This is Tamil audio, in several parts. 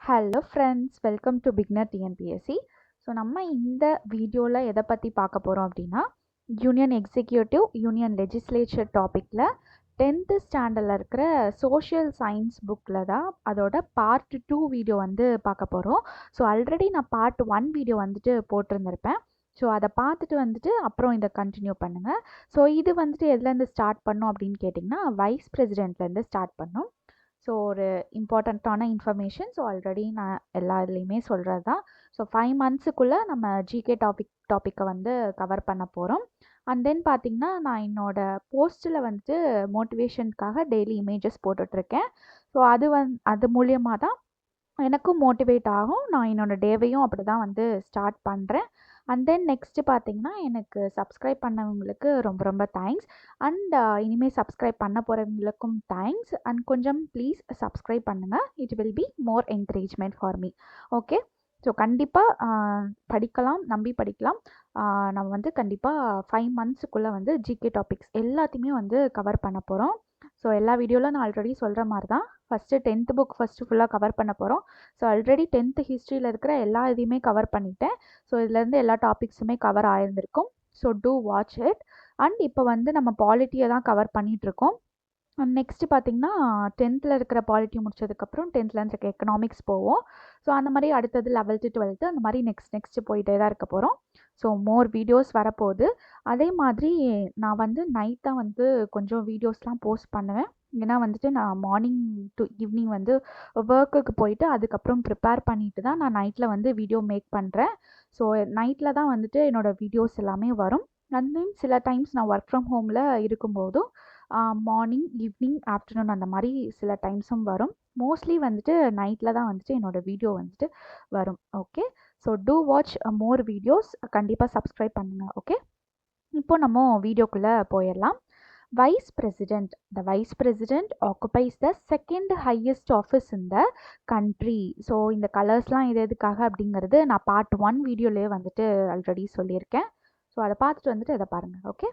Hello friends, welcome to beginner TNPSC. So நம்ம இந்த வீடியோவில் எதை பற்றி பார்க்க போகிறோம் அப்படின்னா, யூனியன் எக்ஸிக்யூட்டிவ் யூனியன் லெஜிஸ்லேச்சர் டாப்பிக்கில் 10th ஸ்டாண்டர்டில் இருக்கிற சோஷியல் சயின்ஸ் புக்கில் தான் அதோட பார்ட் 2 வீடியோ வந்து பார்க்க போகிறோம். ஸோ ஆல்ரெடி நான் பார்ட் 1 வீடியோ வந்துட்டு போட்டிருந்திருப்பேன். ஸோ அதை பார்த்துட்டு வந்துட்டு அப்புறம் இதை கண்டினியூ பண்ணுங்கள். ஸோ இது வந்துட்டு எதுலேருந்து ஸ்டார்ட் பண்ணோம் அப்படின்னு கேட்டிங்கன்னா, வைஸ் பிரசிடென்ட்லேருந்து ஸ்டார்ட் பண்ணோம். ஸோ ஒரு இம்பார்ட்டண்ட்டான இன்ஃபர்மேஷன். ஸோ ஆல்ரெடி நான் எல்லா இதுலேயுமே சொல்கிறது தான். ஸோ 5 மந்த்ஸுக்குள்ளே நம்ம ஜிகே டாப்பிக்கை வந்து கவர் பண்ண போகிறோம். அண்ட் தென் பார்த்திங்கன்னா, நான் என்னோடய போஸ்ட்டில் வந்துட்டு மோட்டிவேஷனுக்காக டெய்லி இமேஜஸ் போட்டுட்ருக்கேன். ஸோ அது மூலியமாக தான் எனக்கும் மோட்டிவேட் ஆகும். நான் என்னோடய டேவையும் அப்படி தான் வந்து ஸ்டார்ட் பண்ணுறேன். அண்ட் தென் நெக்ஸ்ட்டு பார்த்தீங்கன்னா, எனக்கு சப்ஸ்கிரைப் பண்ணவங்களுக்கு ரொம்ப ரொம்ப தேங்க்ஸ். அண்ட் இனிமேல் சப்ஸ்கிரைப் பண்ண போகிறவங்களுக்கும் தேங்க்ஸ். அண்ட் கொஞ்சம் ப்ளீஸ் சப்ஸ்கிரைப் பண்ணுங்கள். It will be more encouragement for me. Okay. So கண்டிப்பாக படிக்கலாம், நம்பி படிக்கலாம். நம்ம வந்து கண்டிப்பாக 5 மந்த்ஸுக்குள்ளே வந்து ஜிகே டாபிக்ஸ் எல்லாத்தையுமே வந்து கவர் பண்ண போகிறோம். ஸோ எல்லா வீடியோவில் நான் ஆல்ரெடி சொல்கிற மாதிரி தான் ஃபஸ்ட்டு 10th புக் ஃபுல்லாக கவர் பண்ண போகிறோம். ஸோ ஆல்ரெடி 10th ஹிஸ்ட்ரியில் இருக்கிற எல்லா இதையுமே கவர் பண்ணிட்டேன். ஸோ இதுலேருந்து எல்லா டாபிக்ஸுமே கவர் ஆயிருந்திருக்கும். So two watch it. And இப்போ வந்து நம்ம பாலிட்டியை தான் கவர் பண்ணிகிட்ருக்கோம். நெக்ஸ்ட்டு பார்த்திங்கன்னா, 10th இருக்கிற பாலிட்டி முடிச்சதுக்கப்புறம் 10th இருக்க எக்கனாமிக்ஸ் போவோம். ஸோ அந்த மாதிரி அடுத்தது 11th 12th அந்த மாதிரி நெக்ஸ்ட்டு போயிட்டே தான் இருக்க போகிறோம். ஸோ மோர் வீடியோஸ் வரப்போகுது. அதே மாதிரி நான் வந்து நைட் தான் வந்து கொஞ்சம் வீடியோஸ்லாம் போஸ்ட் பண்ணுவேன். ஏன்னா வந்துட்டு நான் மார்னிங் டு ஈவினிங் வந்து ஒர்க்குக்கு போயிட்டு அதுக்கப்புறம் ப்ரிப்பேர் பண்ணிட்டு தான் நான் நைட்டில் வந்து வீடியோ மேக் பண்ணுறேன். ஸோ நைட்டில் தான் வந்துட்டு என்னோடய வீடியோஸ் எல்லாமே வரும். அண்ட் தென் சில டைம்ஸ் நான் ஒர்க் ஃப்ரம் ஹோமில் இருக்கும்போதும் மார்னிங், ஈவினிங், ஆஃப்டர்நூன் அந்த மாதிரி சில டைம்ஸும் வரும். மோஸ்ட்லி வந்துட்டு நைட்டில் தான் வந்துட்டு என்னோடய வீடியோ வந்துட்டு வரும். Okay. So two watch more videos. கண்டிப்பாக சப்ஸ்கிரைப் பண்ணுங்கள். ஓகே. இப்போ நம்ம வீடியோக்குள்ளே போயிடலாம். Vice president. The vice president occupies the second highest office in the country. So இந்த கலர்ஸ்லாம் இது எதுக்காக அப்படிங்கிறது நான் பார்ட் 1 வீடியோலேயே வந்துட்டு ஆல்ரெடி சொல்லியிருக்கேன். ஸோ அதை பார்த்துட்டு வந்துட்டு இதை பாருங்கள். Okay.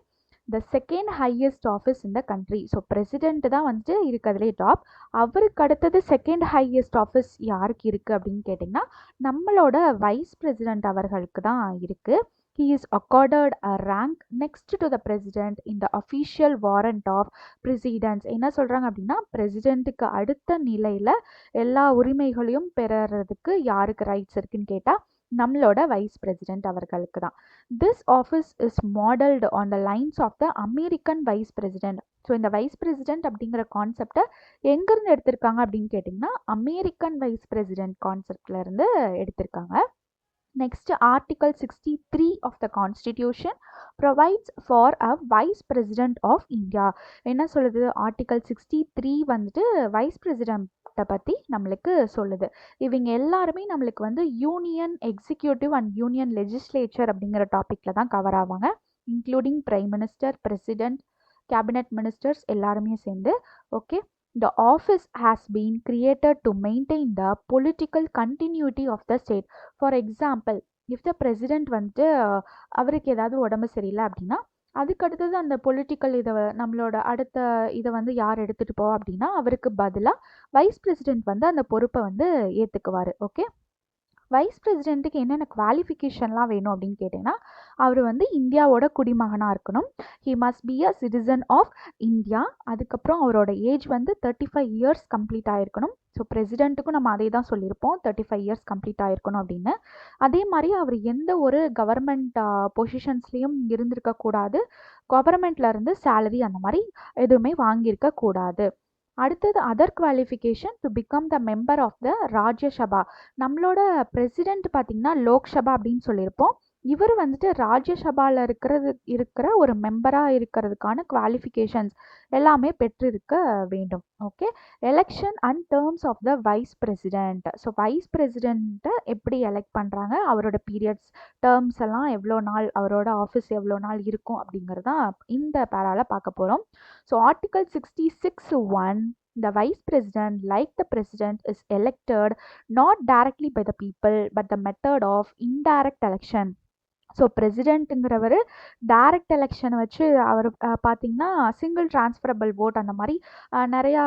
The second highest office in the country. So president தான் வந்துட்டு இருக்கிறதுலே டாப். அவருக்கு அடுத்தது செகண்ட் ஹையஸ்ட் ஆஃபீஸ் யாருக்கு இருக்குது அப்படின்னு கேட்டிங்கன்னா, நம்மளோட வைஸ் பிரசிடென்ட் அவர்களுக்கு தான் இருக்குது. He is accorded a rank next to the president in the official warrant of precedence. என்ன சொல்கிறாங்க அப்படின்னா, பிரசிடென்ட்டுக்கு அடுத்த நிலையில் எல்லா உரிமைகளையும் பெறறதுக்கு யாருக்கு ரைட்ஸ் இருக்குன்னு கேட்டால் நம்மளோட வைஸ் பிரசிடென்ட் அவர்களுக்கு தான். This office is modelled on the lines of the American vice president. So இந்த வைஸ் பிரசிடென்ட் அப்படிங்கிற கான்செப்டை எங்கேருந்து எடுத்திருக்காங்க அப்படின்னு கேட்டிங்கன்னா, அமெரிக்கன் வைஸ் பிரசிடென்ட் கான்செப்ட்லேருந்து எடுத்திருக்காங்க. Next, Article 63 of the Constitution provides for a Vice President of India. என்ன சொல்லுது? Article 63 வந்துட்டு வைஸ் பிரசிடென்ட்டை பற்றி நம்மளுக்கு சொல்லுது. இவங்க எல்லாருமே நம்மளுக்கு வந்து union executive and union legislature அப்படிங்கிற டாப்பிக்கில் தான் கவர் ஆவாங்க. Including prime minister, president, cabinet ministers எல்லாருமே சேர்ந்து. Okay. The office has been created to maintain the political continuity of the state. For example, if the president வந்துட்டு அவருக்கு ஏதாவது உடம்பு சரியில்லை அப்படின்னா, அதுக்கு அடுத்தது அந்த பொலிட்டிக்கல் இதை நம்மளோட அடுத்த இதை வந்து யார் எடுத்துகிட்டு போவா அப்படின்னா, அவருக்கு பதிலாக வைஸ் பிரசிடென்ட் வந்து அந்த பொறுப்பை வந்து ஏற்றுக்குவார். ஓகே. வைஸ் பிரசிடென்ட்டுக்கு என்னென்ன குவாலிஃபிகேஷன்லாம் வேணும் அப்படின்னு கேட்டிங்கன்னா, அவர் வந்து இந்தியாவோட குடிமகனாக இருக்கணும். He must be a citizen of India. அதுக்கப்புறம் அவரோட ஏஜ் வந்து 35 இயர்ஸ் கம்ப்ளீட் ஆகிருக்கணும். ஸோ பிரசிடென்ட்டுக்கும் நம்ம அதே தான் சொல்லியிருப்போம், 35 இயர்ஸ் கம்ப்ளீட் ஆகிருக்கணும் அப்படின்னு. அதே மாதிரி அவர் எந்த ஒரு கவர்மெண்ட் பொசிஷன்ஸ்லேயும் இருந்திருக்கக்கூடாது. கவர்மெண்ட்லேருந்து சேலரி அந்த மாதிரி எதுவுமே வாங்கியிருக்கக்கூடாது. அடுத்தது other qualification to become the member of the Rajya Sabha. நம்மளோட பிரசிடென்ட் பார்த்திங்கன்னா லோக்சபா அப்படின்னு சொல்லியிருப்போம். இவர் வந்துட்டு ராஜ்யசபாவில் இருக்கிற ஒரு மெம்பராக இருக்கிறதுக்கான குவாலிஃபிகேஷன்ஸ் எல்லாமே பெற்றிருக்க வேண்டும். Okay. Election and terms of the vice president. So vice பிரசிடென்ட்டை எப்படி எலெக்ட் பண்ணுறாங்க, அவரோட பீரியட்ஸ், டேர்ம்ஸ் எல்லாம் எவ்வளோ நாள், அவரோட ஆஃபீஸ் எவ்வளோ நாள் இருக்கும் அப்படிங்கிறது தான் இந்த பேராவில் பார்க்க போகிறோம். So article 66(1) the vice president, like the president, is elected not directly by the people but the method of indirect election. So பிரசிடென்ட்டுங்கிறவர் டைரக்ட் எலெக்ஷனை வச்சு அவர் பார்த்திங்கன்னா சிங்கிள் டிரான்ஸ்ஃபரபிள் ஓட் அந்த மாதிரி நிறையா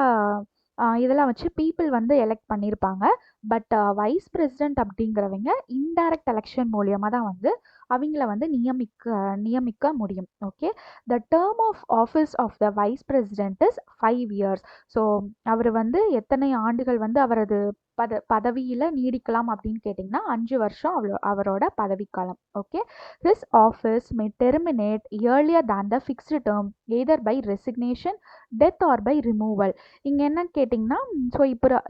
இதெல்லாம் வச்சு பீப்புள் வந்து எலெக்ட் பண்ணியிருப்பாங்க. பட் வைஸ் பிரசிடென்ட் அப்படிங்கிறவங்க இன்டைரக்ட் எலெக்ஷன் மூலியமாக தான் வந்து அவங்கள வந்து நியமிக்க முடியும். Okay, the term of office of the vice president is 5 years. So அவர் வந்து எத்தனை ஆண்டுகள் வந்து அவரது பதவியில் நீடிக்கலாம் அப்படின்னு கேட்டிங்கன்னா 5 வருஷம் அவரோட பதவிக்காலம். Okay, his office may terminate earlier than the fixed term either by resignation, death or by removal. இங்கே என்னன்னு கேட்டிங்கன்னா, ஸோ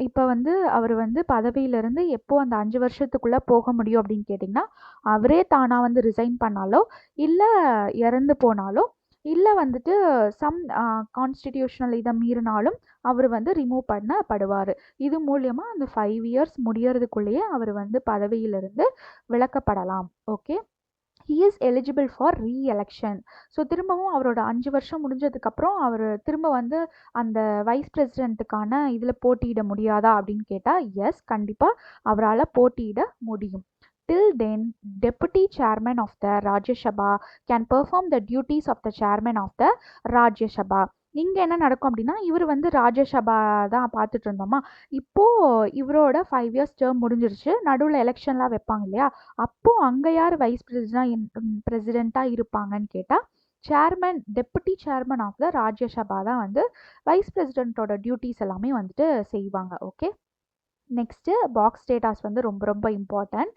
இப்போ வந்து அவர் வந்து பதவியிலிருந்து எப்போ அந்த 5 வருஷத்துக்குள்ளே போக முடியும் அப்படின்னு கேட்டிங்கன்னா, அவரே தானாக வந்து ரிசைன் பண்ணாலோ இல்லை இறந்து போனாலோ இல்லை வந்துட்டு சம் கான்ஸ்டிடியூஷனல் இதை மீறினாலும் அவர் வந்து ரிமூவ் பண்ணப்படுவார். இது மூலியமாக அந்த 5 இயர்ஸ் முடியறதுக்குள்ளேயே அவர் வந்து பதவியிலிருந்து விலக்கப்படலாம். Okay, he is eligible for reelection. So திரும்பவும் அவரோட 5 வருஷம் முடிஞ்சதுக்கப்புறம் அவர் திரும்ப வந்து அந்த வைஸ் பிரசிடென்ட்டுக்கான இதில் போட்டியிட முடியாதா அப்படின்னு கேட்டால் எஸ், கண்டிப்பாக அவரால் போட்டியிட முடியும். Till then, Deputy Chairman of the Rajya Sabha can perform the duties of the Chairman of the Rajya Sabha. இங்கே என்ன நடக்கும் அப்படின்னா, இவர் வந்து ராஜ்யசபா தான் பார்த்துட்டு இருந்தோமா, இப்போது இவரோட 5 இயர்ஸ் டேர்ம் முடிஞ்சிருச்சு, நடுவில் எலெக்ஷன்லாம் வைப்பாங்க இல்லையா, அப்போது அங்கே யார் வைஸ் பிரசிடெண்ட்டாக இருப்பாங்கன்னு கேட்டால் chairman, deputy chairman of the Rajya Sabha தான் வந்து வைஸ் பிரசிடெண்ட்டோட டியூட்டிஸ் எல்லாமே வந்துட்டு செய்வாங்க. ஓகே, நெக்ஸ்ட்டு பாக்ஸ் டேட்டாஸ் வந்து ரொம்ப ரொம்ப important.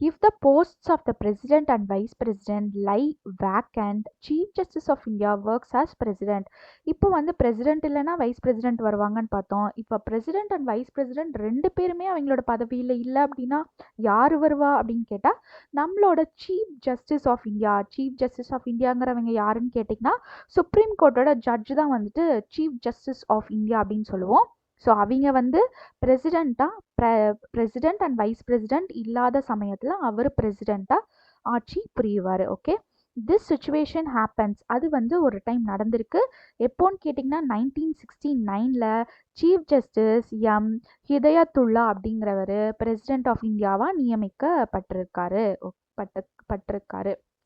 If the posts of the president and vice president lie vacant, Chief Justice of India works as president. இப்போ வந்து president இல்லைன்னா வைஸ் பிரசிடென்ட் வருவாங்கன்னு பார்த்தோம். இப்போ president and vice president ரெண்டு பேருமே அவங்களோட பதவியில் இல்லை அப்படின்னா யார் வருவா அப்படின்னு கேட்டால் நம்மளோட chief justice of India. Chief justice of இந்தியாங்கிறவங்க யாருன்னு கேட்டிங்கன்னா சுப்ரீம் கோர்ட்டோட ஜட்ஜ் தான் வந்துட்டு சீஃப் ஜஸ்டிஸ் ஆஃப் இந்தியா அப்படின்னு சொல்லுவோம். ஸோ அவங்க வந்து பிரசிடெண்ட் அண்ட் வைஸ் பிரசிடெண்ட் இல்லாத சமயத்தில் அவர் பிரசிடெண்ட்டாக ஆட்சி புரியுவார். ஓகே, திஸ் சுச்சுவேஷன் ஹேப்பன்ஸ், அது வந்து ஒரு டைம் நடந்திருக்கு. எப்போன்னு கேட்டிங்கன்னா 1969 சீஃப் ஜஸ்டிஸ் எம் ஹிதயத்துல்லா அப்படிங்கிறவர் பிரசிடெண்ட் ஆஃப் இந்தியாவாக நியமிக்கப்பட்டிருக்காரு.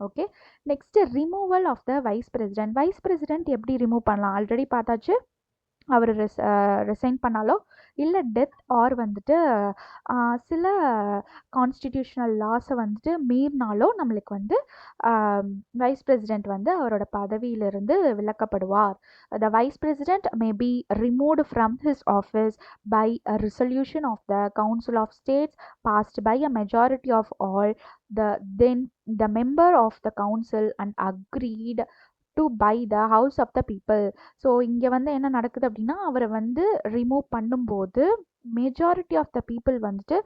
Okay, next removal of the vice president. Vice president எப்படி ரிமூவ் பண்ணலாம் ஆல்ரெடி பார்த்தாச்சு. அவர் ரிசைன் பண்ணாலோ இல்லை டெத் ஆர் வந்துட்டு சில கான்ஸ்டிடியூஷனல் லாஸை வந்துட்டு மீறினாலோ நம்மளுக்கு வந்து வைஸ் பிரசிடெண்ட் வந்து அவரோட பதவியிலிருந்து விலக்கப்படுவார். The vice president may be removed from his office by a resolution of the council of states passed by a majority of all the member of the council and agreed to by the house of the people. So இங்கே வந்து என்ன நடக்குது அப்படின்னா, அவரை வந்து ரிமூவ் பண்ணும்போது மெஜாரிட்டி ஆஃப் த பீப்புள் வந்துட்டு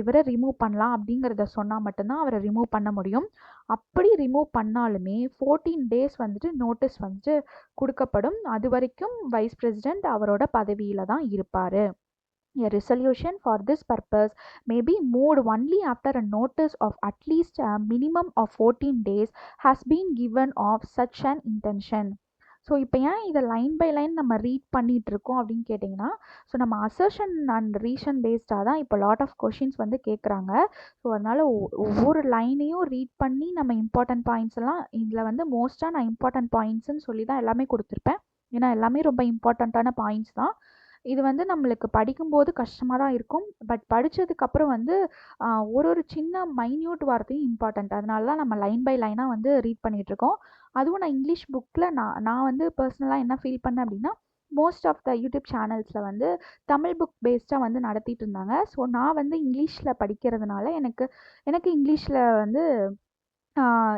இவரை ரிமூவ் பண்ணலாம் அப்படிங்கிறத சொன்னால் மட்டும்தான் அவரை ரிமூவ் பண்ண முடியும். அப்படி ரிமூவ் பண்ணாலுமே 14 days வந்துட்டு நோட்டீஸ் வந்துட்டு கொடுக்கப்படும். அது வரைக்கும் வைஸ் பிரசிடெண்ட் அவரோட பதவியில் தான் இருப்பார். A resolution for this purpose may be moved only after a notice of at least a minimum of 14 days has been given of such an intention. So இப்போ ஏன் இதை லைன் பை லைன் நம்ம ரீட் பண்ணிகிட்டு இருக்கோம் அப்படின்னு கேட்டிங்கன்னா, ஸோ நம்ம அசர்ஷன் அண்ட் ரீசன் பேஸ்டாக தான் இப்போ லாட் ஆஃப் கொஷின்ஸ் வந்து கேட்குறாங்க. ஸோ அதனால் ஒவ்வொரு லைனையும் ரீட் பண்ணி நம்ம இம்பார்ட்டன்ட் பாயிண்ட்ஸ் எல்லாம் இதில் வந்து மோஸ்ட்டாக நான் இம்பார்ட்டன்ட் பாயிண்ட்ஸ்ன்னு சொல்லி தான் எல்லாமே கொடுத்துருப்பேன். ஏன்னா எல்லாமே ரொம்ப இம்பார்ட்டண்ட்டான பாயிண்ட்ஸ் தான். இது வந்து நம்மளுக்கு படிக்கும்போது கஷ்டமாக தான் இருக்கும். பட் படித்ததுக்கப்புறம் வந்து ஒரு சின்ன மைன்யூட் வார்த்தையும் இம்பார்ட்டண்ட். அதனால தான் நம்ம லைன் பை லைனாக வந்து ரீட் பண்ணிகிட்ருக்கோம். அதுவும் நான் இங்கிலீஷ் புக்கில் நான் வந்து பர்சனலாக என்ன ஃபீல் பண்ணேன் அப்படின்னா, மோஸ்ட் ஆஃப் த யூடியூப் சேனல்ஸில் வந்து தமிழ் புக் பேஸ்டாக வந்து நடத்திட்டு இருந்தாங்க. ஸோ நான் வந்து இங்கிலீஷில் படிக்கிறதுனால எனக்கு இங்கிலீஷில் வந்து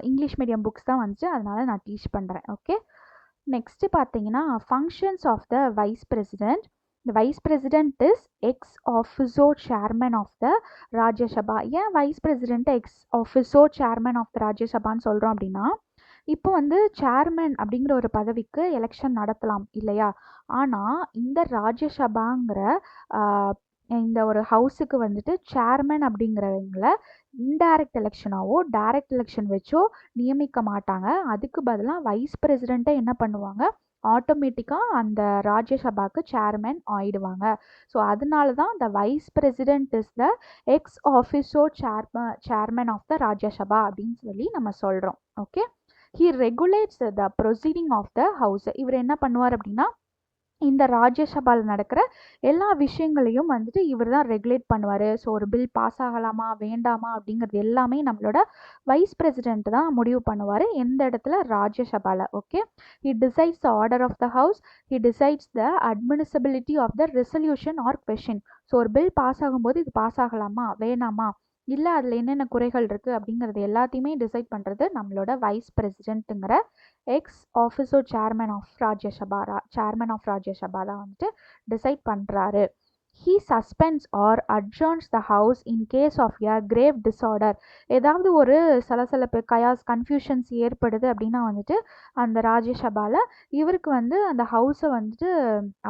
இங்கிலீஷ் மீடியம் புக்ஸ் தான் வந்துச்சு. அதனால் நான் டீச் பண்ணுறேன். ஓகே, நெக்ஸ்ட்டு பார்த்தீங்கன்னா functions of the vice president. The vice president is ex officio chairman of the Rajya Sabha. ஏன் vice president ex officio chairman of the Rajya சபான்னு சொல்கிறோம் அப்படின்னா, இப்போ வந்து சேர்மன் அப்படிங்கிற ஒரு பதவிக்கு எலெக்ஷன் நடத்தலாம் இல்லையா, ஆனால் இந்த ராஜ்யசபாங்கிற இந்த ஒரு ஹவுஸுக்கு வந்துட்டு சேர்மன் அப்படிங்கிறவங்கள இன்டைரக்ட் எலெக்ஷனாவோ டைரக்ட் எலெக்ஷன் வச்சோ நியமிக்க மாட்டாங்க. அதுக்கு பதிலாக வைஸ் பிரசிடெண்ட்டை என்ன பண்ணுவாங்க, ஆட்டோமேட்டிக்காக அந்த ராஜ்யசபாவுக்கு சேர்மன் ஆயிடுவாங்க. ஸோ அதனால தான் the vice president is the ex officio chairman of the Rajya Sabha அப்படின்னு சொல்லி நம்ம சொல்கிறோம். Okay, he regulates the proceeding of the house. இவர் என்ன பண்ணுவார் அப்படின்னா, இந்த ராஜ்யசபாவில் நடக்கிற எல்லா விஷயங்களையும் வந்துட்டு இவர் தான் ரெகுலேட் பண்ணுவார். ஸோ ஒரு பில் பாஸ் ஆகலாமா வேண்டாமா அப்படிங்கிறது எல்லாமே நம்மளோட வைஸ் பிரசிடென்ட் தான் முடிவு பண்ணுவார். எந்த இடத்துல? ராஜ்யசபாவில். Okay. He decides the order of the house. He decides the admissibility of the resolution or question. So ஒரு பில் பாஸ் ஆகும்போது இது பாஸ் ஆகலாமா வேணாமா, இல்லை அதில் என்னென்ன குறைகள் இருக்குது அப்படிங்கிறது எல்லாத்தையுமே டிசைட் பண்ணுறது நம்மளோட வைஸ் பிரசிடென்ட்டுங்கிற ex officio chairman of Rajya Sabha தான் வந்துட்டு டிசைட் பண்ணுறாரு. He suspends or adjourns the house in case of a grave disorder. ஏதாவது ஒரு சலசலப்பு கன்ஃபியூஷன்ஸ் ஏற்படுது அப்படின்னா வந்துட்டு அந்த ராஜ்யசபாவில் இவருக்கு வந்து அந்த ஹவுஸை வந்துட்டு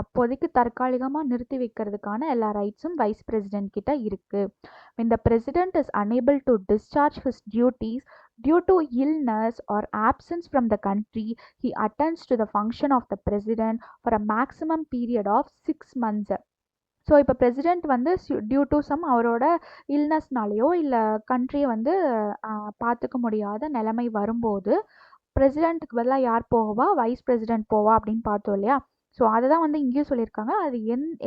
அப்போதைக்கு தற்காலிகமாக நிறுத்தி வைக்கிறதுக்கான எல்லா ரைட்ஸும் வைஸ் பிரசிடென்ட் கிட்ட இருக்குது. when the president is unable to discharge his duties due to illness or absence from the country, he attends to the function of the president for a maximum period of 6 months. So இப்போ பிரசிடெண்ட் வந்து டியூ டு சம் அவரோட இல்னஸ்னாலேயோ இல்லை கண்ட்ரியை வந்து பார்த்துக்க முடியாத நிலைமை வரும்போது பிரசிடெண்ட்டுக்கு பதிலாக யார் போவா? வைஸ் பிரசிடெண்ட் போவா அப்படின்னு பார்த்தோம் இல்லையா? ஸோ அதை தான் வந்து இங்கேயும் சொல்லியிருக்காங்க. அது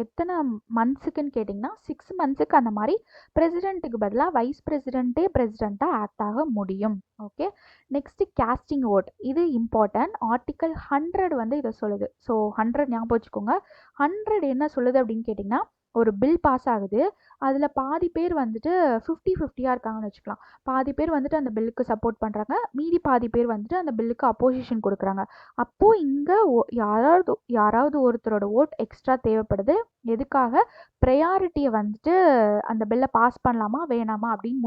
எத்தனை மந்த்ஸுக்குன்னு கேட்டிங்கன்னா 6 மந்த்ஸுக்கு அந்த மாதிரி பிரசிடெண்ட்டுக்கு பதிலாக வைஸ் பிரசிடெண்ட்டே பிரசிடெண்ட்டாக ஆக்ட் ஆக முடியும். ஓகே. Next casting vote. இது இம்பார்ட்டன்ட். ஆர்டிக்கல் 100 வந்து இதை சொல்லுது. ஸோ 100 ஞாபகம் வச்சுக்கோங்க. 100 என்ன சொல்லுது அப்படின்னு கேட்டிங்கன்னா, ஒரு பில் பாஸ் ஆகுது, அதில் பாதி பேர் வந்துட்டு 50-50 இருக்காங்கன்னு வச்சுக்கலாம். பாதி பேர் வந்துட்டு அந்த பில்லுக்கு சப்போர்ட் பண்ணுறாங்க, மீதி பாதி பேர் வந்துட்டு அந்த பில்லுக்கு அப்போசிஷன் கொடுக்குறாங்க. அப்போது இங்கே யாராவது ஒருத்தரோட ஓட் எக்ஸ்ட்ரா தேவைப்படுது. எதுக்காக? ப்ரையாரிட்டியை வந்துட்டு அந்த பில்லை பாஸ் பண்ணலாமா வேணாமா அப்படின்னு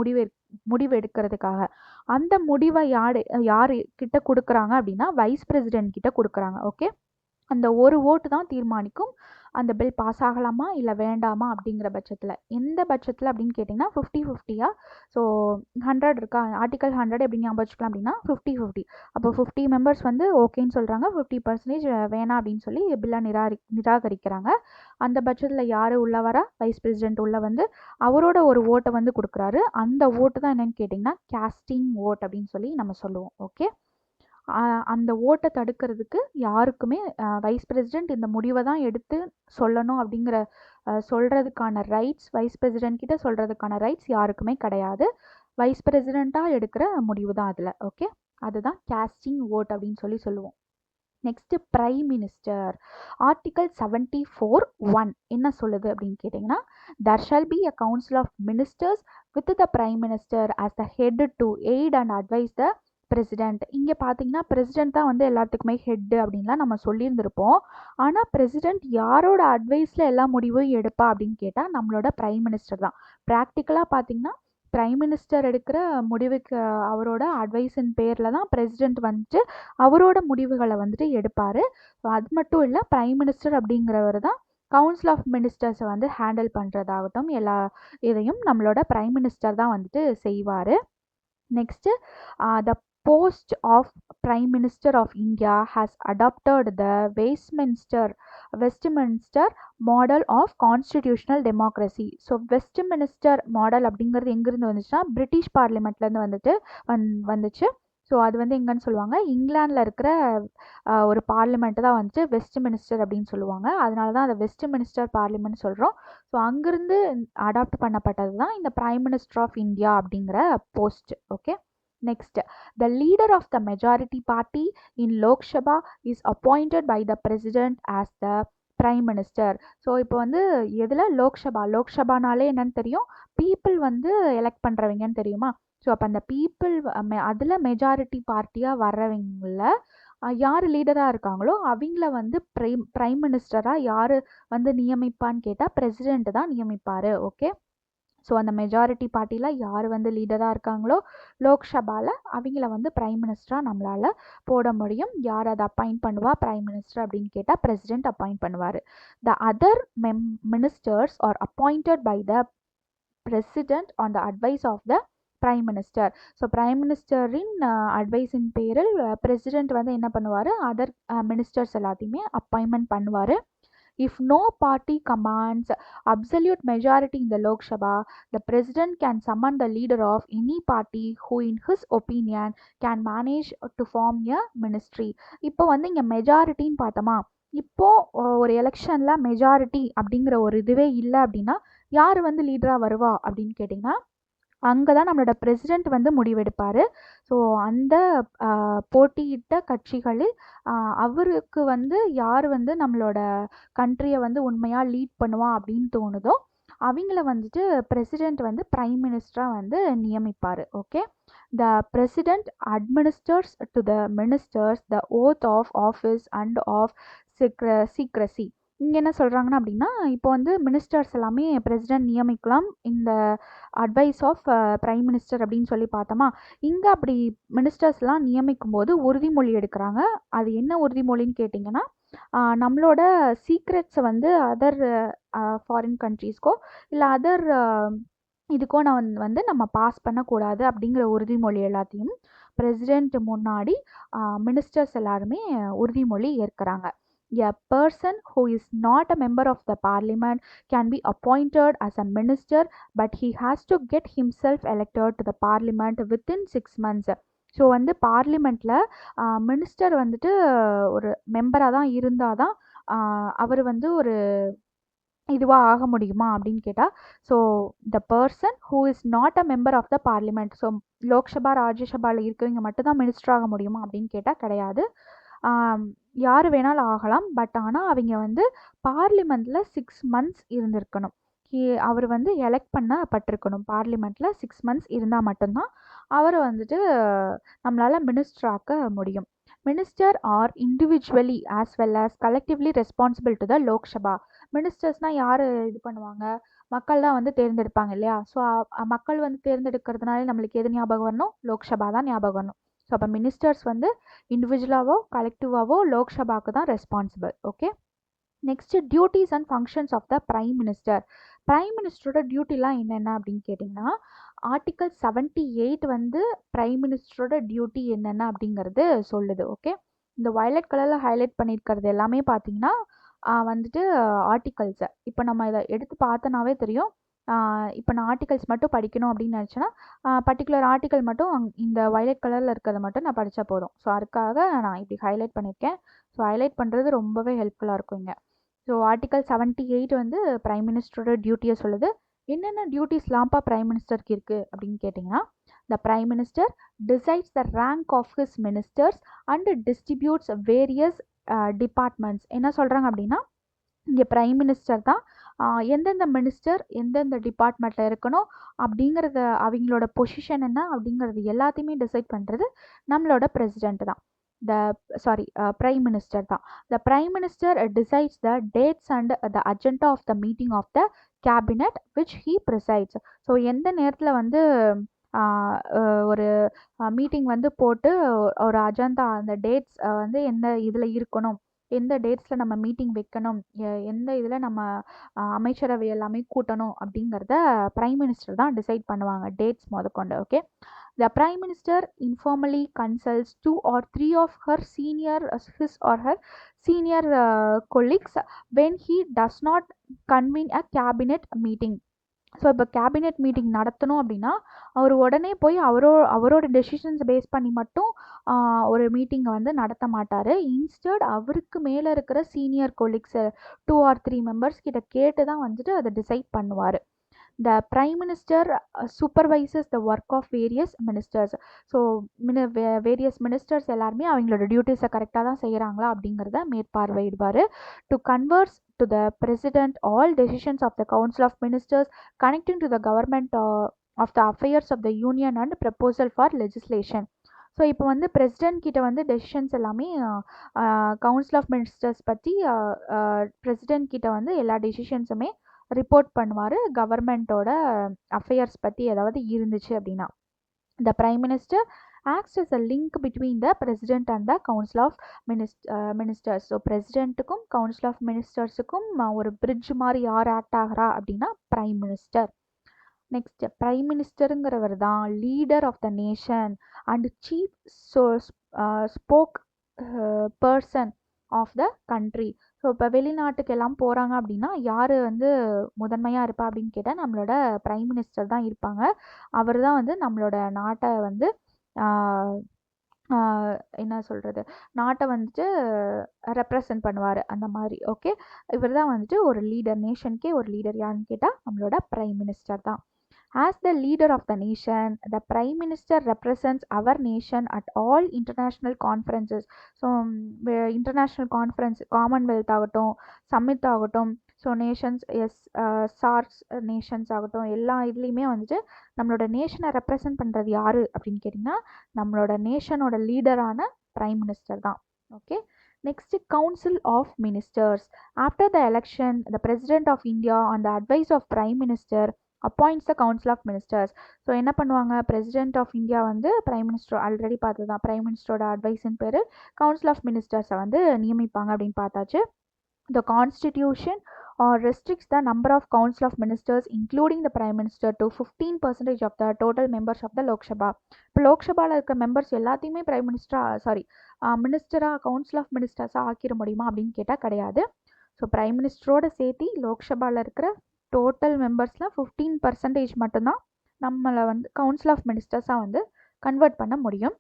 முடிவு எடுக்கிறதுக்காக. அந்த முடிவை யார் கிட்ட கொடுக்குறாங்க அப்படின்னா வைஸ் பிரசிடென்ட் கிட்ட கொடுக்குறாங்க. ஓகே. அந்த ஒரு ஓட்டு தான் தீர்மானிக்கும் அந்த பில் பாஸ் ஆகலாமா இல்லை வேண்டாமா அப்படிங்கிற பட்சத்தில். எந்த பட்சத்தில் அப்படின்னு கேட்டிங்கன்னா 50-50. ஸோ 100 இருக்கா, ஆர்டிக்கல் 100 எப்படி ஞாபகம் வச்சுக்கலாம் அப்படின்னா 50-50. அப்போ 50 மெம்பர்ஸ் வந்து ஓகேன்னு சொல்கிறாங்க, 50% வேணாம் அப்படின்னு சொல்லி பில்லை நிராகரிக்கிறாங்க. அந்த பட்சத்தில் யார் உள்ள வரா? வைஸ் பிரசிடென்ட் உள்ள வந்து அவரோட ஒரு ஓட்டை வந்து கொடுக்குறாரு. அந்த ஓட்டு தான் என்னன்னு கேட்டிங்கன்னா கேஸ்டிங் ஓட் அப்படின்னு சொல்லி நம்ம சொல்லுவோம். ஓகே. அந்த ஓட்டை தடுக்கிறதுக்கு யாருக்குமே வைஸ் பிரசிடென்ட் இந்த முடிவை தான் எடுத்து சொல்லணும் அப்படிங்கிற சொல்கிறதுக்கான ரைட்ஸ், வைஸ் பிரசிடென்ட் கிட்ட சொல்கிறதுக்கான ரைட்ஸ் யாருக்குமே கிடையாது. வைஸ் பிரசிடெண்ட்டாக எடுக்கிற முடிவு தான் அதில். ஓகே. அதுதான் கேஸ்டிங் ஓட் அப்படின்னு சொல்லி சொல்லுவோம். Next prime minister. ஆர்டிகல் 74(1) என்ன சொல்லுது அப்படின்னு கேட்டிங்கன்னா, there shall be a council of ministers with the prime minister as the head to aid and advise the president. இங்கே பார்த்தீங்கன்னா பிரசிடெண்ட் தான் வந்து எல்லாத்துக்குமே ஹெட்டு அப்படின்லாம் நம்ம சொல்லியிருந்திருப்போம். ஆனால் பிரசிடெண்ட் யாரோட அட்வைஸில் எல்லா முடிவும் எடுப்பா அப்படின்னு கேட்டால் நம்மளோட பிரைம் மினிஸ்டர் தான். ப்ராக்டிக்கலாக பார்த்தீங்கன்னா பிரைம் மினிஸ்டர் எடுக்கிற முடிவுக்கு அவரோட அட்வைஸின் பேரில் தான் பிரசிடெண்ட் வந்துட்டு அவரோட முடிவுகளை வந்துட்டு எடுப்பார். அது மட்டும் இல்லை, பிரைம் மினிஸ்டர் அப்படிங்கிறவர் தான் கவுன்சில் ஆஃப் மினிஸ்டர்ஸை வந்து ஹேண்டில் பண்ணுறதாகட்டும் எல்லா இதையும் நம்மளோட பிரைம் மினிஸ்டர் தான் வந்துட்டு செய்வார். Next the post of Prime Minister of India has adopted the Westminster model of constitutional democracy. So Westminster model அப்படிங்கிறது எங்கேருந்து வந்துச்சுன்னா பிரிட்டிஷ் பார்லிமெண்ட்லேருந்து வந்துச்சு. ஸோ அது வந்து எங்கன்னு சொல்லுவாங்க, இங்கிலாண்டில் இருக்கிற ஒரு பார்லிமெண்ட்டு தான் வந்துட்டு வெஸ்ட்மினிஸ்டர் அப்படின்னு சொல்லுவாங்க. அதனால தான் அதை வெஸ்ட்மினிஸ்டர் பார்லிமெண்ட் சொல்கிறோம். ஸோ அங்கேருந்து அடாப்ட் பண்ணப்பட்டது தான் இந்த பிரைம் மினிஸ்டர் ஆஃப் இந்தியா அப்படிங்கிற post. Okay. Next, the leader of the majority party in Lok Sabha is appointed by the president as the prime minister. So இப்போ வந்து எதில்? லோக்சபானாலே என்னன்னு தெரியும், பீப்புள் வந்து எலெக்ட் பண்ணுறவங்கன்னு தெரியுமா? ஸோ அப்போ அந்த பீப்புள் அதில் மெஜாரிட்டி பார்ட்டியாக வர்றவங்கள யார் லீடராக இருக்காங்களோ அவங்கள வந்து பிரைம் மினிஸ்டராக யார் வந்து நியமிப்பான்னு கேட்டால் பிரசிடெண்ட் தான் நியமிப்பார். ஓகே. ஸோ அந்த மெஜாரிட்டி பார்ட்டியில் யார் வந்து லீடராக இருக்காங்களோ லோக்சபாவில் அவங்கள வந்து பிரைம் மினிஸ்டராக நம்மளால் போட முடியும். யார் அதை அப்பாயிண்ட் பண்ணுவா பிரைம் மினிஸ்டர் அப்படின்னு கேட்டால் பிரசிடெண்ட் அப்பாயிண்ட் பண்ணுவார். The other ministers are appointed by the president on the advice of the prime minister. So prime மினிஸ்டரின் அட்வைஸின் பேரில் பிரசிடெண்ட் வந்து என்ன பண்ணுவார், அதர் மினிஸ்டர்ஸ் எல்லாத்தையுமே அப்பாயின்மெண்ட் பண்ணுவார். If no party commands absolute majority in the Lok Sabha, the president can summon the leader of any party who in his opinion can manage to form a ministry. இப்போ வந்து இங்கே மெஜாரிட்டின்னு பார்த்தோமா, இப்போது ஒரு எலெக்ஷனில் மெஜாரிட்டி அப்படிங்கிற ஒரு இதுவே இல்லை அப்படின்னா யார் வந்து லீடராக வருவா அப்படின்னு கேட்டிங்கன்னா அங்கே தான் நம்மளோட பிரசிடெண்ட் வந்து முடிவெடுப்பார். ஸோ அந்த போட்டியிட்ட கட்சிகளில் அவருக்கு வந்து யார் வந்து நம்மளோட கண்ட்ரியை வந்து உண்மையாக லீட் பண்ணுவா அப்படின்னு தோணுதோ அவங்கள வந்துட்டு பிரசிடெண்ட் வந்து பிரைம் மினிஸ்டராக வந்து நியமிப்பார். Okay, the president administers to the ministers the oath of office and of secrecy. இங்கே என்ன சொல்கிறாங்கன்னா அப்படின்னா இப்போ வந்து மினிஸ்டர்ஸ் எல்லாமே பிரசிடெண்ட் நியமிக்கலாம் இந்த அட்வைஸ் ஆஃப் பிரைம் மினிஸ்டர் அப்படின்னு சொல்லி பார்த்தோமா. இங்கே அப்படி மினிஸ்டர்ஸ்லாம் நியமிக்கும் போது உறுதிமொழி எடுக்கிறாங்க. அது என்ன உறுதிமொழின்னு கேட்டிங்கன்னா நம்மளோட சீக்ரெட்ஸை வந்து அதர் ஃபாரின் கண்ட்ரீஸ்க்கோ இல்லை அதர் இதுக்கோ நான் வந்து நம்ம பாஸ் பண்ணக்கூடாது அப்படிங்கிற உறுதிமொழி எல்லாத்தையும் பிரசிடெண்ட் முன்னாடி மினிஸ்டர்ஸ் எல்லாருமே உறுதிமொழி ஏற்கிறாங்க. A person who is not a member of the parliament can be appointed as a minister, but he has to get himself elected to the parliament within 6 months. So வந்து பார்லிமெண்ட்டில் மினிஸ்டர் வந்துட்டு ஒரு மெம்பராக தான் இருந்தால் தான் அவர் வந்து ஒரு இதுவாக ஆக முடியுமா அப்படின்னு கேட்டால், so the person who is not a member of the parliament, so Lok Sabha ராஜ்யசபாவில் இருக்கிறவங்க மட்டும்தான் மினிஸ்டர் ஆக முடியுமா அப்படின்னு கேட்டால் கிடையாது. யார் வேணாலும் ஆகலாம். பட் ஆனால் அவங்க வந்து பார்லிமெண்ட்டில் 6 months இருந்திருக்கணும். அவர் வந்து எலெக்ட் பண்ணப்பட்டிருக்கணும். பார்லிமெண்ட்டில் 6 months இருந்தால் மட்டும்தான் அவரை வந்துட்டு நம்மளால் மினிஸ்டர் ஆக்க முடியும். Minister are individually as well as collectively responsible to the Lok Sabha. மினிஸ்டர்ஸ்னால் யார் இது பண்ணுவாங்க? மக்கள் தான் வந்து தேர்ந்தெடுப்பாங்க இல்லையா? ஸோ மக்கள் வந்து தேர்ந்தெடுக்கிறதுனால நம்மளுக்கு எது ஞாபகம் வரணும்? லோக்சபா தான் ஞாபகம் வரணும். ஸோ அப்போ மினிஸ்டர்ஸ் வந்து இண்டிவிஜுவலாவோ கலெக்டிவாவோ லோக்சபாவுக்கு தான் responsible. Okay, next duties and functions of the prime minister. Prime மினிஸ்டரோட டியூட்டிலாம் என்னென்ன அப்படின்னு கேட்டிங்கன்னா ஆர்டிகல் 78 வந்து பிரைம் மினிஸ்டரோட டியூட்டி என்னென்ன அப்படிங்கிறது சொல்லுது. ஓகே, இந்த வயலட் கலரில் ஹைலைட் பண்ணியிருக்கிறது எல்லாமே பார்த்தீங்கன்னா வந்துட்டு ஆர்டிகல்ஸை இப்போ நம்ம இதை எடுத்து பார்த்தனாவே தெரியும். இப்போ நான் ஆர்டிகல்ஸ் மட்டும் படிக்கணும் அப்படின்னு நினச்சேன்னா பர்டிகுலர் ஆர்டிக்கல் மட்டும் இந்த வயலட் கலரில் இருக்கிறத மட்டும் நான் படித்தா போதும். ஸோ அதுக்காக நான் இப்படி ஹைலைட் பண்ணியிருக்கேன். ஸோ ஹைலைட் பண்ணுறது ரொம்பவே ஹெல்ப்ஃபுல்லாக இருக்கும் இங்கே. ஸோ ஆர்டிகல் 78 வந்து பிரைம் மினிஸ்டரோட டியூட்டியை சொல்லுது. என்னென்ன டியூட்டிஸ்லாம்ப்பா பிரைம் மினிஸ்டருக்கு இருக்குது அப்படின்னு கேட்டிங்கன்னா, the prime minister decides the rank of his ministers and distributes various departments. என்ன சொல்கிறாங்க அப்படின்னா இங்கே பிரைம் மினிஸ்டர் தான் எந்தெந்த மினிஸ்டர் எந்தெந்த டிபார்ட்மெண்ட்டில் இருக்கணும் அப்படிங்கிறத அவங்களோட பொசிஷன் என்ன அப்படிங்கிறது எல்லாத்தையுமே டிசைட் பண்ணுறது நம்மளோட பிரசிடெண்ட் தான். பிரைம் மினிஸ்டர் தான். The prime minister decides the dates and the agenda of the meeting of the cabinet which he presides. So எந்த நேரத்தில் வந்து ஒரு மீட்டிங் வந்து போட்டு ஒரு அஜெண்டா அந்த டேட்ஸ் வந்து எந்த இதில் இருக்கணும், எந்த டேட்ஸில் நம்ம மீட்டிங் வைக்கணும், எந்த இதில் நம்ம அமைச்சரவை எல்லாமே கூட்டணும் அப்படிங்கிறத பிரைம் மினிஸ்டர் தான் டிசைட் பண்ணுவாங்க, டேட்ஸ் முதற்கொண்டு. Okay, the prime minister informally consults 2 or 3 of his or her senior colleagues when he does not convene a cabinet meeting. So இப்போ கேபினெட் மீட்டிங் நடத்தணும் அப்படின்னா அவர் உடனே போய் அவரோட டெசிஷன்ஸ் பேஸ் பண்ணி மட்டும் ஒரு மீட்டிங்கை வந்து நடத்த மாட்டார். இன்ஸ்டட் அவருக்கு மேலே இருக்கிற சீனியர் கொலீக்ஸ் 2 or 3 மெம்பர்ஸ் கிட்ட கேட்டு தான் வந்துட்டு அதை டிசைட் பண்ணுவார். The prime minister supervises the work of various ministers. So various ministers எல்லாருமே அவங்களோட டியூட்டிஸை கரெக்டாக தான் செய்கிறாங்களா அப்படிங்கிறத மேற்பார்வையிடுவார். To converse to the president all decisions of the council of ministers connecting to the government of the affairs of the union and proposal for legislation. So இப்போ வந்து பிரசிடென்ட் கிட்ட வந்து டெசிஷன்ஸ் எல்லாமே கவுன்சில் ஆஃப் மினிஸ்டர்ஸ் பற்றி பிரசிடென்ட் கிட்ட வந்து எல்லா டெசிஷன்ஸுமே ரிப்போர்ட் பண்ணுவார் கவர்மெண்ட்டோட அஃபேர்ஸ் பற்றி ஏதாவது இருந்துச்சு அப்படின்னா. த prime minister acts as a link between the president and the council of ministers. So பிரசிடென்ட்டுக்கும் கவுன்சில் ஆஃப் மினிஸ்டர்ஸுக்கும் ஒரு பிரிட்ஜ் மாதிரி யார் ஆக்ட் ஆகிறா அப்படின்னா பிரைம் மினிஸ்டர். நெக்ஸ்ட், பிரைம் மினிஸ்டருங்கிறவர் தான் leader of the nation and chief spokesperson of the country. So இப்போ வெளிநாட்டுக்கு எல்லாம் போகிறாங்க அப்படின்னா யார் வந்து முதன்மையாக இருப்பா அப்படின்னு கேட்டால் நம்மளோட பிரைம் மினிஸ்டர் தான் இருப்பாங்க. அவர் தான் வந்து நம்மளோட நாட்டை வந்து என்ன சொல்கிறது, நாட்டை வந்துட்டு ரெப்ரசன்ட் பண்ணுவார் அந்த மாதிரி. ஓகே, இவர் தான் வந்துட்டு ஒரு லீடர், நேஷனுக்கே ஒரு லீடர். யாருன்னு கேட்டால் நம்மளோட பிரைம் மினிஸ்டர் தான். As the leader of the nation, the Prime Minister represents our nation at all international conferences. So international conference, Commonwealth ஆகட்டும், சம்மிட் ஆகட்டும், ஸோ நேஷன்ஸ் சார்ஸ் நேஷன்ஸ் ஆகட்டும், எல்லா இதுலேயுமே வந்துட்டு நம்மளோட நேஷனை ரெப்ரசன்ட் பண்ணுறது யார் அப்படின்னு கேட்டிங்கன்னா நம்மளோட நேஷனோட லீடரான பிரைம் மினிஸ்டர் தான். Okay, next council of ministers. After the election the president of India on the advice of prime minister appoints the council of ministers. So என்ன பண்ணுவாங்க, பிரசிடென்ட் ஆஃப் இந்தியா வந்து பிரைம் மினிஸ்டர் ஆல்ரெடி பார்த்தது தான், பிரைம் மினிஸ்டரோட அட்வைஸ்ன்னு பேர். கவுன்சில் ஆஃப் மினிஸ்டர்ஸை வந்து நியமிப்பாங்க அப்படின்னு பார்த்தாச்சு. The constitution restricts the number of council of ministers including the prime minister to 15% of the total members of the Lok Sabha. இப்போ லோக் சபாவில் இருக்கிற மெம்பர்ஸ் எல்லாத்தையுமே பிரைம் மினிஸ்டராக கவுன்சில் ஆஃப் மினிஸ்டர்ஸாக ஆக்கிட முடியுமா அப்படின்னு கேட்டால் கிடையாது. ஸோ பிரைம் மினிஸ்டரோட சேர்த்து லோக் சபாவில் இருக்கிற டோட்டல் மெம்பர்ஸில் 15% மட்டும்தான் நம்மளை வந்து கவுன்சில் ஆஃப் மினிஸ்டர்ஸாக வந்து கன்வெர்ட் பண்ண முடியும்.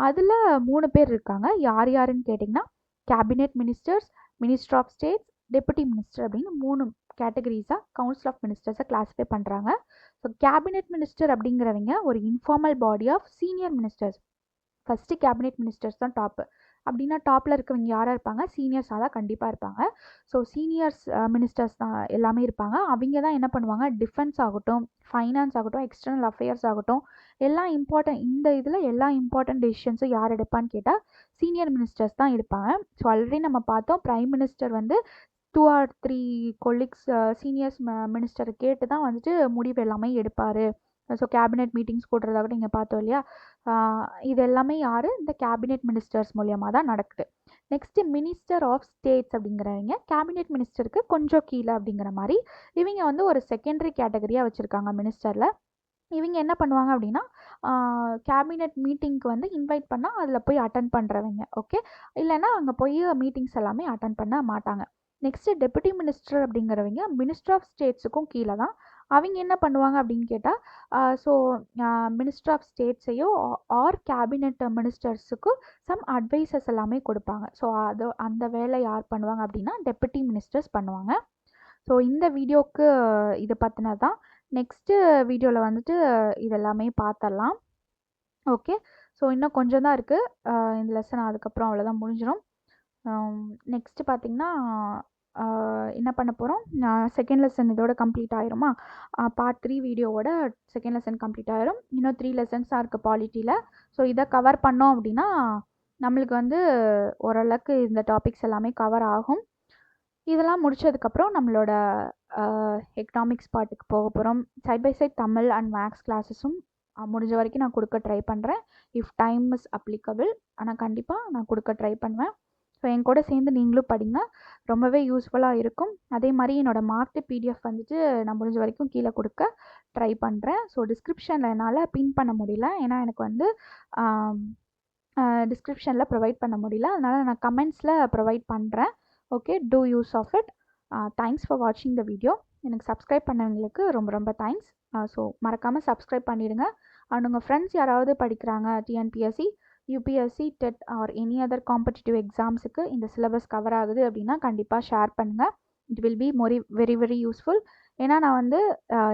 அதில் 3 பேர் இருக்காங்க. யார் யாருன்னு கேட்டிங்கன்னா cabinet ministers, minister of states, deputy minister அப்படின்னு 3 கேட்டகரிஸாக கவுன்சில் ஆஃப் மினிஸ்டர்ஸை கிளாஸிஃபை பண்ணுறாங்க. ஸோ கேபினெட் மினிஸ்டர் அப்படிங்கிறவங்க ஒரு informal body of senior ministers. First cabinet ministers தான் டாப்பு. அப்படின்னா டாப்பில் இருக்கவங்க யாராக இருப்பாங்க, சீனியர்ஸாக தான் கண்டிப்பாக இருப்பாங்க. ஸோ சீனியர்ஸ் மினிஸ்டர்ஸ் தான் எல்லாமே இருப்பாங்க. அவங்க தான் என்ன பண்ணுவாங்க, டிஃபென்ஸ் ஆகட்டும், ஃபைனான்ஸ் ஆகட்டும், எக்ஸ்டர்னல் அஃபேர்ஸ் ஆகட்டும், எல்லா இம்பார்ட்டன்ட் இந்த இதில் எல்லா இம்பார்ட்டன்ட் டெசிஷன்ஸும் யார் எடுப்பான்னு கேட்டால் சீனியர் மினிஸ்டர்ஸ் தான் எடுப்பாங்க. ஸோ ஆல்ரெடி நம்ம பார்த்தோம், பிரைம் மினிஸ்டர் வந்து 2 or 3 கொலீக்ஸ் சீனியர்ஸ் மினிஸ்டரை கேட்டு தான் வந்துட்டு முடிவு எல்லாமே எடுப்பார். ஸோ கேபினெட் மீட்டிங்ஸ் போடுறதாகட்டும் இங்கே பார்த்தோம் இல்லையா, இது எல்லாமே யார், இந்த கேபினெட் மினிஸ்டர்ஸ் மூலியமாக தான் நடக்குது. நெக்ஸ்ட்டு மினிஸ்டர் ஆஃப் ஸ்டேட்ஸ் அப்படிங்கிறவங்க கேபினெட் மினிஸ்டருக்கு கொஞ்சம் கீழே அப்படிங்கிற மாதிரி இவங்க வந்து ஒரு செகண்டரி கேட்டகரியாக வச்சுருக்காங்க மினிஸ்டரில். இவங்க என்ன பண்ணுவாங்க அப்படின்னா கேபினெட் மீட்டிங்க்கு வந்து இன்வைட் பண்ணால் அதில் போய் அட்டன் பண்ணுறவங்க. ஓகே, இல்லைன்னா அங்கே போய் மீட்டிங்ஸ் எல்லாமே அட்டன் பண்ண மாட்டாங்க. நெக்ஸ்ட்டு டெபுட்டி மினிஸ்டர் அப்படிங்கிறவங்க மினிஸ்டர் ஆஃப் ஸ்டேட்ஸுக்கும் கீழே தான். அவங்க என்ன பண்ணுவாங்க அப்படின்னு கேட்டால் ஸோ மினிஸ்டர் ஆஃப் ஸ்டேட்ஸையோ ஆர் கேபினெட் மினிஸ்டர்ஸுக்கு சம் அட்வைசஸ் எல்லாமே கொடுப்பாங்க. ஸோ அந்த வேலை யார் பண்ணுவாங்க அப்படின்னா டெபுட்டி மினிஸ்டர்ஸ் பண்ணுவாங்க. ஸோ இந்த வீடியோவுக்கு இது பற்றினது தான். நெக்ஸ்ட்டு வீடியோவில் வந்துட்டு இதெல்லாமே பார்த்துடலாம். ஓகே, ஸோ இன்னும் கொஞ்சம் தான் இருக்குது இந்த லெசன், அதுக்கப்புறம் அவ்வளோதான் முடிஞ்சிடும். நெக்ஸ்ட்டு பார்த்திங்கன்னா என்ன பண்ண போகிறோம், செகண்ட் லெசன் இதோட கம்ப்ளீட் ஆயிருமா, பார்ட் 3 வீடியோவோட செகண்ட் லெசன் கம்ப்ளீட் ஆயிரும். இன்னும் 3 லெசன்ஸாக இருக்குது பாலிட்டியில். ஸோ இதை கவர் பண்ணோம் அப்படின்னா நம்மளுக்கு வந்து ஓரளவுக்கு இந்த டாபிக்ஸ் எல்லாமே கவர் ஆகும். இதெல்லாம் முடித்ததுக்கப்புறம் நம்மளோட எக்கனாமிக்ஸ் பார்ட்டுக்கு போக போகிறோம். Side by side Tamil and maths கிளாஸஸும் முடிஞ்ச வரைக்கும் நான் கொடுக்க ட்ரை பண்ணுறேன். இஃப் டைம் இஸ் அப்ளிகபிள், ஆனால் கண்டிப்பாக நான் கொடுக்க ட்ரை பண்ணுவேன். ஸோ என் கூட சேர்ந்து நீங்களும் படிங்க, ரொம்பவே யூஸ்ஃபுல்லாக இருக்கும். அதே மாதிரி என்னோடய மார்க்டு பிடிஎஃப் வந்துட்டு நான் முடிஞ்ச வரைக்கும் கீழே கொடுக்க ட்ரை பண்ணுறேன். ஸோ டிஸ்கிரிப்ஷனில் என்னால் பின் பண்ண முடியல, ஏன்னா எனக்கு வந்து டிஸ்கிரிப்ஷனில் ப்ரொவைட் பண்ண முடியல, அதனால் நான் கமெண்ட்ஸில் ப்ரொவைட் பண்ணுறேன். Okay, do use of it. Thanks for வாட்சிங் த வீடியோ. எனக்கு சப்ஸ்கிரைப் பண்ணவங்களுக்கு ரொம்ப ரொம்ப தேங்க்ஸ். ஸோ மறக்காமல் சப்ஸ்கிரைப் பண்ணிடுங்க. அண்ட் உங்கள் ஃப்ரெண்ட்ஸ் யாராவது படிக்கிறாங்க TNPSC, UPSC, TET or any other competitive எக்ஸாம்ஸுக்கு இந்த சிலபஸ் கவர் ஆகுது அப்படின்னா கண்டிப்பாக ஷேர் பண்ணுங்கள். It will be very very useful. ஏன்னா நான் வந்து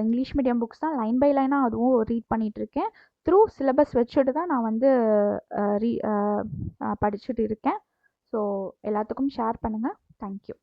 இங்கிலீஷ் மீடியம் புக்ஸ் தான் லைன் பை லைனாக அதுவும் ரீட் பண்ணிகிட்ருக்கேன். த்ரூ சிலபஸ் வச்சுட்டு தான் நான் வந்து படிச்சுட்டு இருக்கேன். ஸோ எல்லாத்துக்கும் ஷேர் பண்ணுங்கள். தேங்க்யூ.